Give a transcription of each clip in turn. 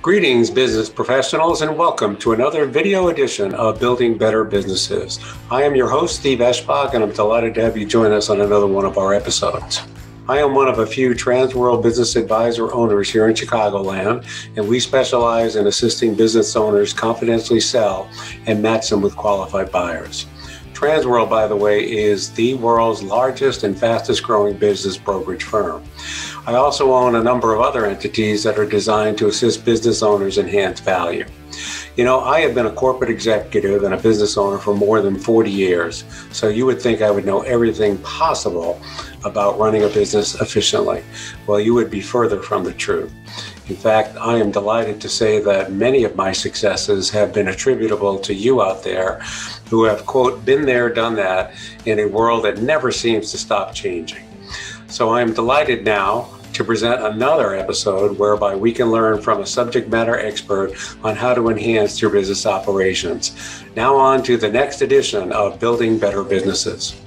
Greetings, business professionals, and welcome to another video edition of Building Better Businesses. I am your host, Steve Eschbach, and I'm delighted to have you join us on another one of our episodes. I am one of a few Transworld Business Advisor owners here in Chicagoland, and we specialize in assisting business owners confidentially sell and match them with qualified buyers. Transworld, by the way, is the world's largest and fastest growing business brokerage firm. I also own a number of other entities that are designed to assist business owners enhance value. You know, I have been a corporate executive and a business owner for more than 40 years, so you would think I would know everything possible about running a business efficiently. Well, you would be further from the truth. In fact, I am delighted to say that many of my successes have been attributable to you out there who have, quote, been there, done that in a world that never seems to stop changing. So I am delighted now to present another episode whereby we can learn from a subject matter expert on how to enhance your business operations. Now on to the next edition of Building Better Businesses.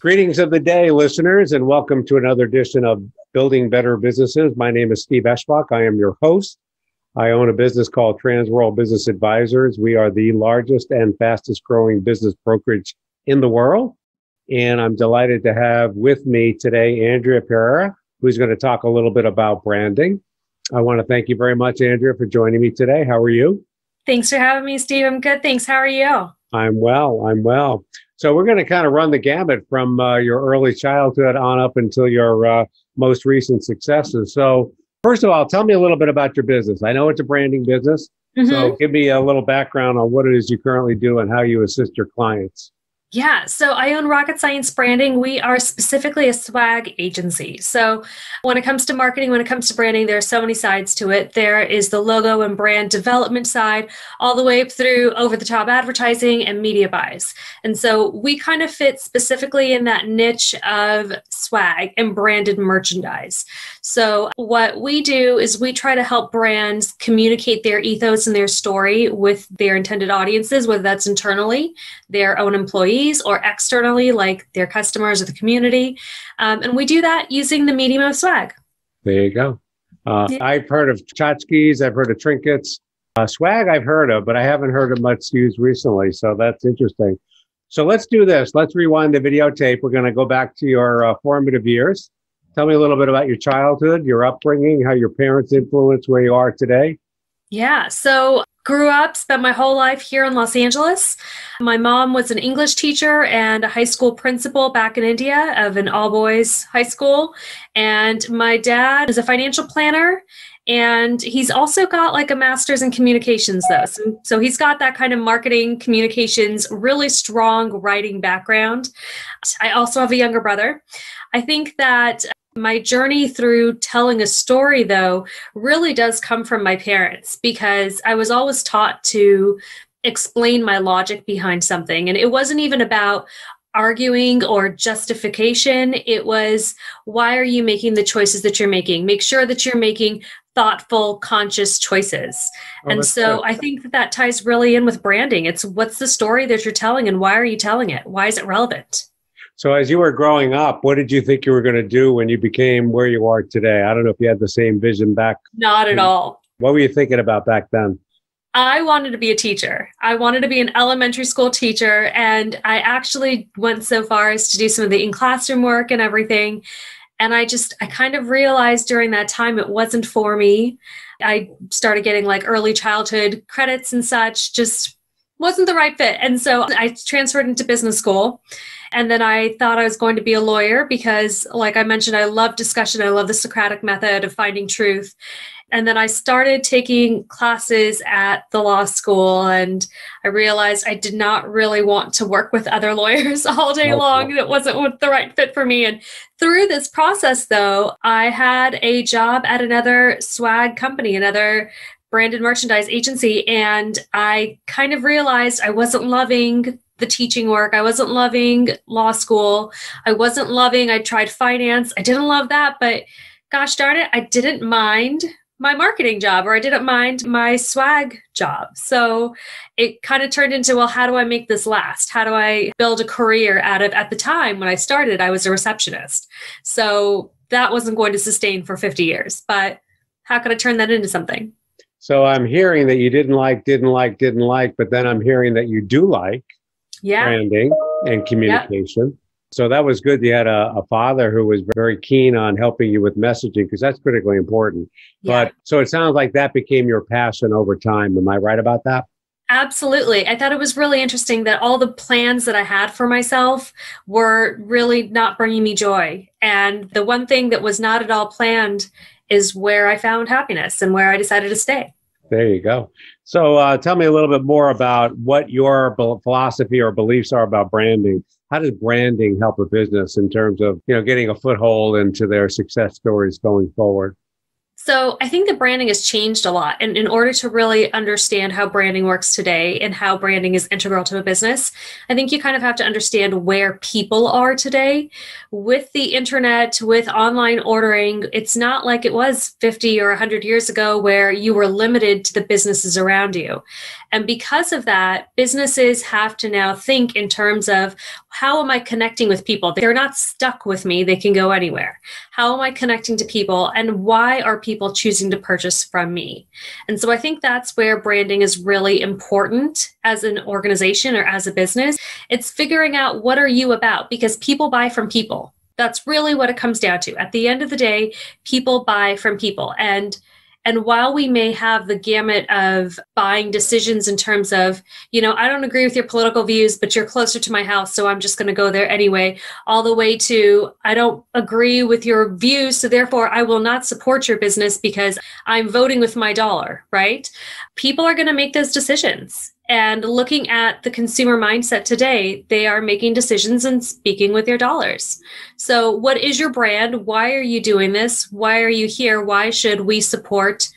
Greetings of the day, listeners, and welcome to another edition of Building Better Businesses. My name is Steve Eschbach. I am your host. I own a business called Transworld Business Advisors. We are the largest and fastest growing business brokerage in the world. And I'm delighted to have with me today, Andrea Pereira, who's going to talk a little bit about branding. I want to thank you very much, Andrea, for joining me today. How are you? Thanks for having me, Steve. I'm good. Thanks. How are you? I'm well. So we're going to kind of run the gamut from your early childhood on up until your most recent successes. So first of all, tell me a little bit about your business. I know it's a branding business. So give me a little background on what it is you currently do and how you assist your clients. Yeah, so I own Rocket Science Branding. We are specifically a swag agency. So when it comes to marketing, when it comes to branding, there are so many sides to it. There is the logo and brand development side, all the way up through over-the-top advertising and media buys. And so we kind of fit specifically in that niche of swag and branded merchandise. So what we do is we try to help brands communicate their ethos and their story with their intended audiences, whether that's internally, their own employees, or externally, like their customers or the community. And we do that using the medium of swag. There you go. I've heard of tchotchkes. I've heard of trinkets. Swag I've heard of, but I haven't heard of much used recently. So that's interesting. So let's do this. Let's rewind the videotape. We're going to go back to your formative years. Tell me a little bit about your childhood, your upbringing, how your parents influenced where you are today. Yeah, so grew up, spent my whole life here in Los Angeles. My mom was an English teacher and a high school principal back in India of an all-boys high school. And my dad is a financial planner. And he's also got like a master's in communications, though. So he's got that kind of marketing, communications, really strong writing background. I also have a younger brother. I think that my journey through telling a story, though, really does come from my parents, because I was always taught to explain my logic behind something. And it wasn't even about arguing or justification. It was, why are you making the choices that you're making? Make sure that you're making thoughtful, conscious choices. And so I think that ties really in with branding. It's, what's the story that you're telling and why are you telling it? Why is it relevant? So as you were growing up, what did you think you were going to do when you became where you are today? I don't know if you had the same vision back. Not at all. What were you thinking about back then? I wanted to be a teacher. I wanted to be an elementary school teacher. And I actually went so far as to do some of the in-classroom work and everything. And I kind of realized during that time it wasn't for me. I started getting like early childhood credits and such, just wasn't the right fit. And so I transferred into business school. And then I thought I was going to be a lawyer because, like I mentioned, I love discussion. I love the Socratic method of finding truth. And then I started taking classes at the law school, and I realized I did not really want to work with other lawyers all day long. That wasn't the right fit for me. And through this process, though, I had a job at another swag company, another branded merchandise agency, and I kind of realized I wasn't loving the teaching work. I wasn't loving law school. I tried finance. I didn't love that, but gosh darn it, I didn't mind my marketing job, or I didn't mind my swag job. So it kind of turned into, well, how do I make this last? How do I build a career out of, at the time when I started, I was a receptionist. So that wasn't going to sustain for 50 years, but How could I turn that into something? So I'm hearing that you didn't like, but then I'm hearing that you do like branding and communication. Yep. So that was good. You had a father who was very keen on helping you with messaging, because that's critically important. Yeah. But so it sounds like that became your passion over time. Am I right about that? Absolutely. I thought it was really interesting that all the plans that I had for myself were really not bringing me joy. And the one thing that was not at all planned is where I found happiness and where I decided to stay. There you go. So tell me a little bit more about what your philosophy or beliefs are about branding. How does branding help a business in terms of, getting a foothold into their success stories going forward? So I think the branding has changed a lot. And in order to really understand how branding works today and how branding is integral to a business, I think you kind of have to understand where people are today. With the internet, with online ordering, it's not like it was 50 or 100 years ago where you were limited to the businesses around you. And because of that, businesses have to now think in terms of, how am I connecting with people? They're not stuck with me. They can go anywhere. How am I connecting to people? And why are people choosing to purchase from me? And so I think that's where branding is really important as an organization or as a business. It's figuring out, what are you about? Because people buy from people. That's really what it comes down to. At the end of the day, people buy from people. And while we may have the gamut of buying decisions in terms of, I don't agree with your political views, but you're closer to my house, so I'm just going to go there anyway, all the way to, I don't agree with your views, so therefore I will not support your business because I'm voting with my dollar, right? People are going to make those decisions. And looking at the consumer mindset today, they are making decisions and speaking with their dollars. So what is your brand? Why are you doing this? Why are you here? Why should we support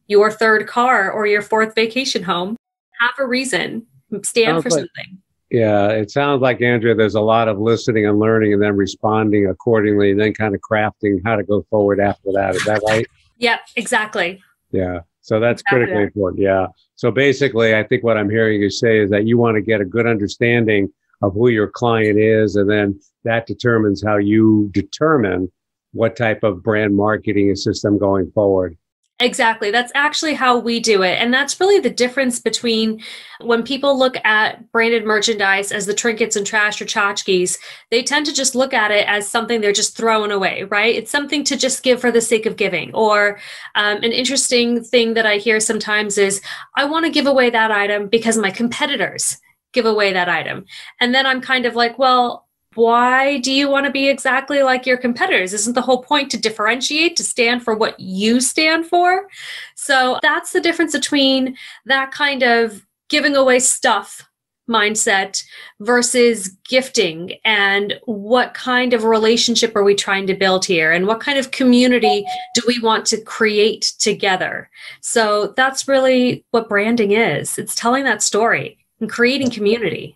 your third car or your fourth vacation home? Have a reason. Stand for something. Yeah, it sounds like, Andrea, there's a lot of listening and learning and then responding accordingly and then kind of crafting how to go forward after that. Is that right? Yeah, exactly. Yeah. So that's critically important. Yeah. So basically, I think what I'm hearing you say is that you want to get a good understanding of who your client is, and then that determines how you determine what type of brand marketing system going forward. Exactly. That's actually how we do it. And that's really the difference between when people look at branded merchandise as the trinkets and trash or tchotchkes, they tend to just look at it as something they're just throwing away, right? It's something to just give for the sake of giving. Or an interesting thing that I hear sometimes is, I want to give away that item because my competitors give away that item. And then I'm kind of like, well, why do you want to be exactly like your competitors? Isn't the whole point to differentiate, to stand for what you stand for? So that's the difference between that kind of giving away stuff mindset versus gifting, and what kind of relationship are we trying to build here, and what kind of community do we want to create together? So that's really what branding is. It's telling that story and creating community.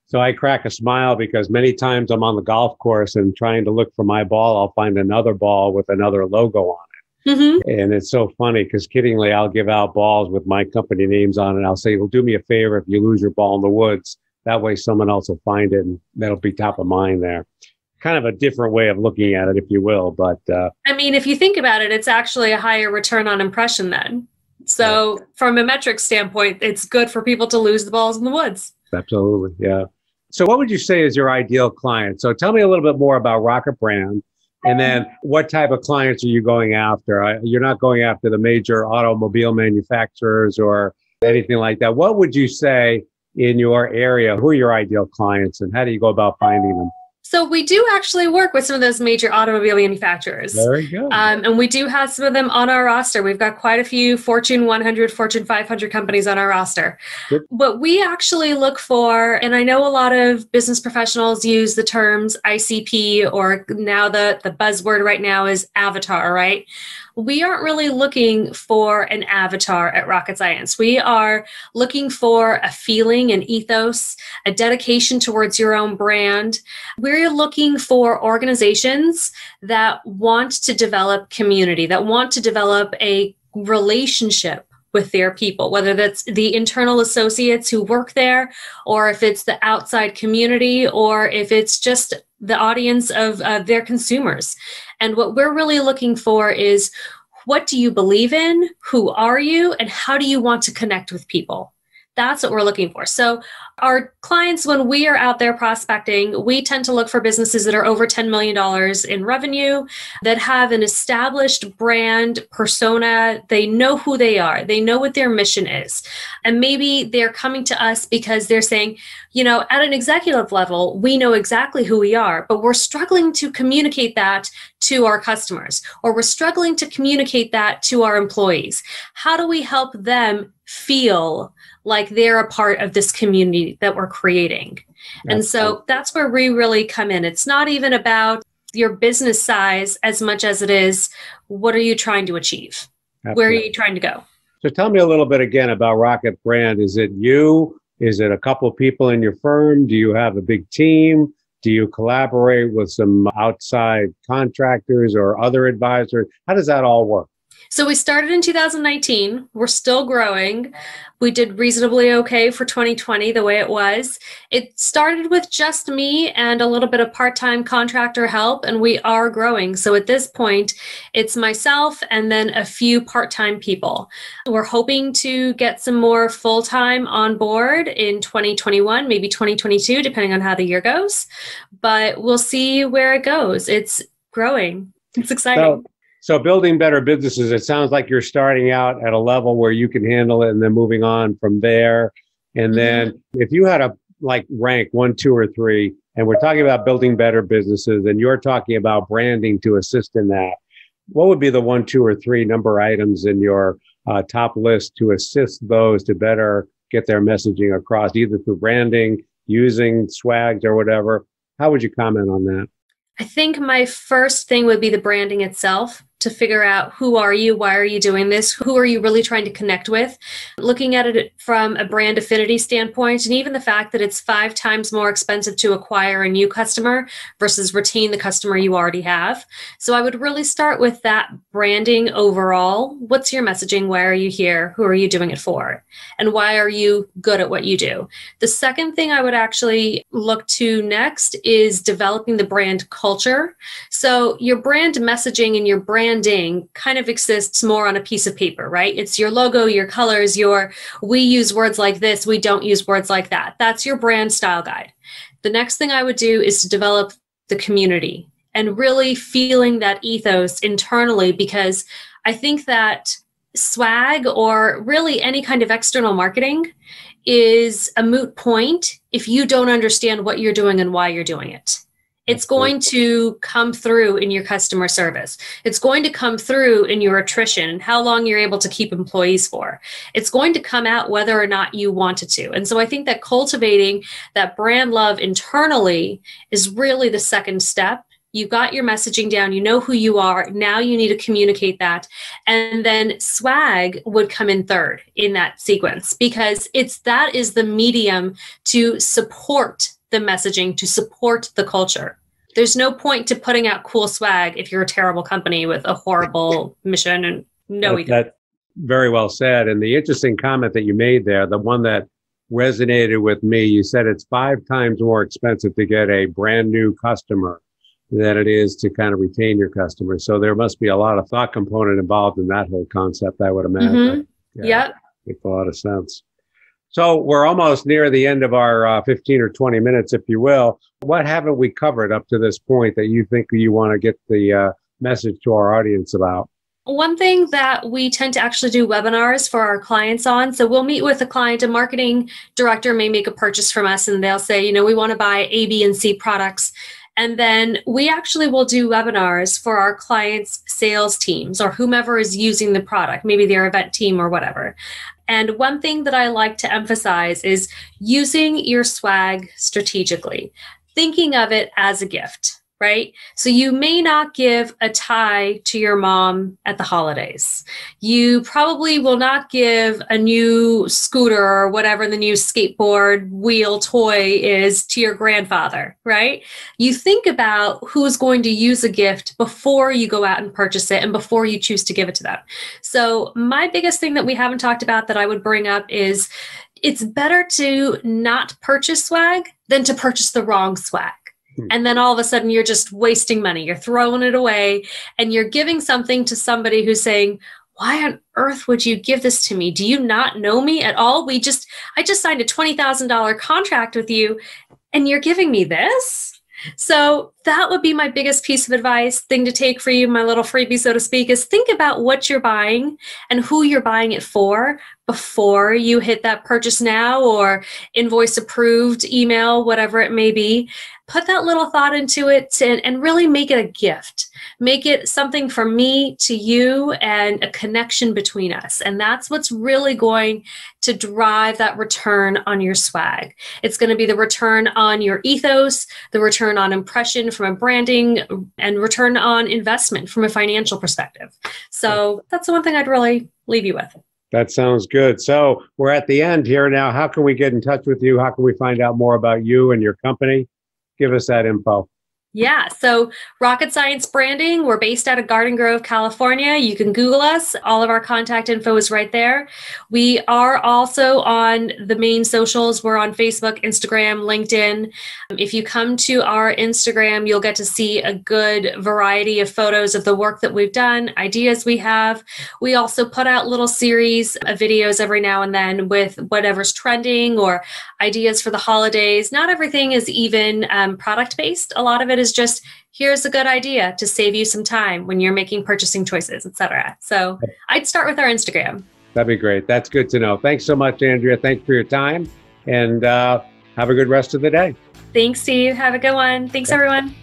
So I crack a smile because many times I'm on the golf course and trying to look for my ball, I'll find another ball with another logo on it. Mm-hmm. And it's so funny because kiddingly, I'll give out balls with my company names on it. I'll say, well, do me a favor if you lose your ball in the woods. That way someone else will find it and that'll be top of mind there. Kind of a different way of looking at it, if you will. But I mean, if you think about it, it's actually a higher return on impression then. So from a metric standpoint, it's good for people to lose the balls in the woods. Absolutely. Yeah. So what would you say is your ideal client? So tell me a little bit more about Rocket Brand, and then what type of clients are you going after? You're not going after the major automobile manufacturers or anything like that. What would you say in your area? Who are your ideal clients, and how do you go about finding them? So we do actually work with some of those major automobile manufacturers. Very good. And we do have some of them on our roster. We've got quite a few Fortune 100, Fortune 500 companies on our roster. Good. What we actually look for, and I know a lot of business professionals use the terms ICP, or now the buzzword right now is avatar, right? We aren't really looking for an avatar at Rocket Science. We are looking for a feeling, an ethos, a dedication towards your own brand. We're looking for organizations that want to develop community, that want to develop a relationship with their people, whether that's the internal associates who work there, or if it's the outside community, or if it's just the audience of their consumers. And what we're really looking for is, what do you believe in? Who are you? And how do you want to connect with people? That's what we're looking for. So our clients, when we are out there prospecting, we tend to look for businesses that are over $10 million in revenue, that have an established brand persona. They know who they are. They know what their mission is. And maybe they're coming to us because they're saying, at an executive level, we know exactly who we are, but we're struggling to communicate that to our customers, or we're struggling to communicate that to our employees. How do we help them feel like they're a part of this community that we're creating? And so that's where we really come in. It's not even about your business size as much as it is, what are you trying to achieve? Absolutely. Where are you trying to go? So tell me a little bit again about Rocket Brand. Is it you? Is it a couple of people in your firm? Do you have a big team? Do you collaborate with some outside contractors or other advisors? How does that all work? So we started in 2019. We're still growing. We did reasonably okay for 2020, the way it was. It started with just me and a little bit of part-time contractor help, and we are growing. So at this point, it's myself and then a few part-time people. We're hoping to get some more full-time on board in 2021, maybe 2022, depending on how the year goes. But we'll see where it goes. It's growing. It's exciting. So building better businesses, it sounds like you're starting out at a level where you can handle it and then moving on from there. And then if you had to rank 1, 2, or 3, and we're talking about building better businesses and you're talking about branding to assist in that, what would be the 1, 2, or 3 number items in your top list to assist those to better get their messaging across, either through branding, using swags or whatever? How would you comment on that? I think my first thing would be the branding itself, to figure out who are you, why are you doing this, who are you really trying to connect with, looking at it from a brand affinity standpoint, and even the fact that it's 5 times more expensive to acquire a new customer versus retain the customer you already have. So I would really start with that branding overall. What's your messaging? Why are you here? Who are you doing it for? And why are you good at what you do? The second thing I would actually look to next is developing the brand culture. So your brand messaging and your branding kind of exists more on a piece of paper, right? It's your logo, your colors, we use words like this, we don't use words like that. That's your brand style guide. The next thing I would do is to develop the community and really feeling that ethos internally, because I think that swag or really any kind of external marketing is a moot point if you don't understand what you're doing and why you're doing it. It's going to come through in your customer service. It's going to come through in your attrition and how long you're able to keep employees for. It's going to come out whether or not you want it to. And so I think that cultivating that brand love internally is really the second step. You've got your messaging down, you know who you are. Now you need to communicate that. And then swag would come in third in that sequence, because that is the medium to support the messaging, to support the culture. There's no point to putting out cool swag if you're a terrible company with a horrible mission and no ego. That's very well said. And the interesting comment that you made there, the one that resonated with me, you said it's 5 times more expensive to get a brand new customer than it is to kind of retain your customers. So there must be a lot of thought component involved in that whole concept, I would imagine. Yep. Makes a lot of sense. So we're almost near the end of our 15 or 20 minutes, if you will. What haven't we covered up to this point that you think you want to get the message to our audience about? One thing that we tend to actually do webinars for our clients on. So we'll meet with a client, a marketing director may make a purchase from us and they'll say, we want to buy A, B, and C products. And then we actually will do webinars for our clients' sales teams or whomever is using the product, maybe their event team or whatever. And one thing that I like to emphasize is using your swag strategically, thinking of it as a gift, right? So you may not give a tie to your mom at the holidays. You probably will not give a new scooter or whatever the new skateboard wheel toy is to your grandfather, right? You think about who's going to use a gift before you go out and purchase it and before you choose to give it to them. So my biggest thing that we haven't talked about that I would bring up is it's better to not purchase swag than to purchase the wrong swag. And then all of a sudden you're just wasting money. You're throwing it away and you're giving something to somebody who's saying, why on earth would you give this to me? Do you not know me at all? I just signed a $20,000 contract with you and you're giving me this? So that would be my biggest piece of advice, thing to take for you, my little freebie, so to speak, is think about what you're buying and who you're buying it for before you hit that purchase now or invoice approved email, whatever it may be. Put that little thought into it and really make it a gift. Make it something from me to you and a connection between us. And that's what's really going to drive that return on your swag. It's going to be the return on your ethos, the return on impression from a branding, and return on investment from a financial perspective. So that's the one thing I'd really leave you with. That sounds good. So we're at the end here now. How can we get in touch with you? How can we find out more about you and your company? Give us that info. Yeah, so Rocket Science Branding, we're based out of Garden Grove, California. You can Google us. All of our contact info is right there. We are also on the main socials. We're on Facebook, Instagram, LinkedIn. If you come to our Instagram, you'll get to see a good variety of photos of the work that we've done, ideas we have. We also put out little series of videos every now and then with whatever's trending or ideas for the holidays. Not everything is even product-based. A lot of it is just, here's a good idea to save you some time when you're making purchasing choices, etc. So I'd start with our Instagram. That'd be great. That's good to know. Thanks so much, Andrea. Thanks for your time, and have a good rest of the day. Thanks, Steve. Have a good one. Thanks, everyone.